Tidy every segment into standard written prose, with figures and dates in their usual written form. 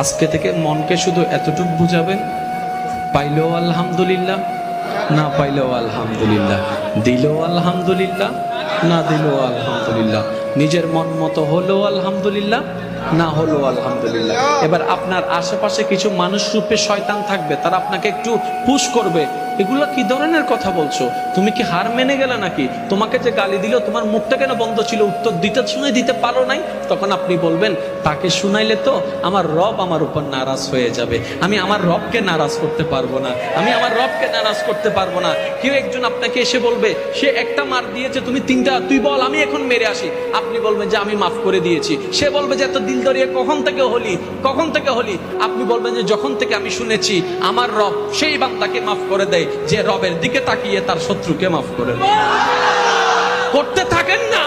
আজকে থেকে মনকে শুধু এতটুকু বুঝাবেন, পাইলেও আলহামদুলিল্লাহ, না পাইলেও আলহামদুলিল্লাহ, দিলেও আলহামদুলিল্লাহ, না দিলেও আলহামদুলিল্লাহ, নিজের মন মতো হলেও আলহামদুলিল্লাহ, না হলো আলহামদুলিল্লাহ। এবার আপনার আশেপাশে কিছু মানুষ রূপে শয়তান থাকবে, তারা আপনাকে একটু পুশ করবে, এগুলা কি ধরনের কথা বলছো, তুমি কি হার মেনে গেলে নাকি, তোমাকে যে গালি দিল তোমার মুখটা কেন বন্ধ ছিল, উত্তর দিতে পারো নাই। তখন আপনি বলবেন, তাকে শুনাইলে তো আমার রব আমার উপর নারাজ হয়ে যাবে, আমি আমার রবকে নারাজ করতে পারবো না, আমি আমার রবকে নারাজ করতে পারবো না। কেউ একজন আপনাকে এসে বলবে, সে একটা মার দিয়েছে তুমি তিনটা, তুই বল আমি এখন মেরে আসি, আপনি বলবেন যে আমি মাফ করে দিয়েছি। সে বলবে যে এত দিল দরিয়ে কখন থেকে হলি, আপনি বলবেন যে যখন থেকে আমি শুনেছি আমার রব সেই বান্দাকে মাফ করে দেয় যে রবের দিকে তাকিয়ে তার শত্রুকে মাফ করে দেয়। করতে থাকেন না,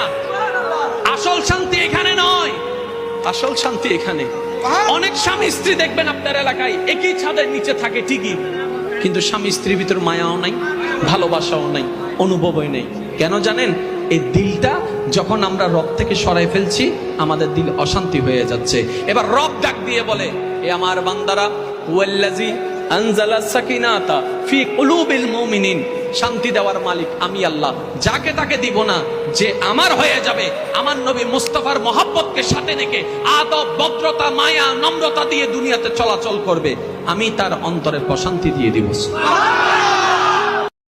আসল শান্তি এখানে নয়, আসল শান্তি এখানে। অনেক স্বামী স্ত্রী দেখবেন আপনার এলাকায় একই ছাদের নিচে থাকে ঠিকই, কিন্তু স্বামী স্ত্রীর ভিতর মায়াও নাই, ভালোবাসাও নাই, অনুভবই নেই। কেন জানেন? এই দিলটা যখন আমরা রব থেকে সরাই ফেলছি, আমাদের দিল অশান্তি হয়ে যাচ্ছে। এবার রব ডাক দিয়ে বলে, এ আমার বান্দারা, ওয়াল্লাযী আনজালা সাকিনাতা ফি কুলুবিল মুমিনিন, শান্তি দেওয়ার মালিক আমি আল্লাহ, যাকে তাকে দিব না, যে আমার হয়ে যাবে, আমার নবী মুস্তাফার মহব্বতকে সাথে রেখে আদব, ভদ্রতা, মায়া, নম্রতা দিয়ে দুনিয়াতে চলাচল করবে, আমি তার অন্তরে প্রশান্তি দিয়ে দিব।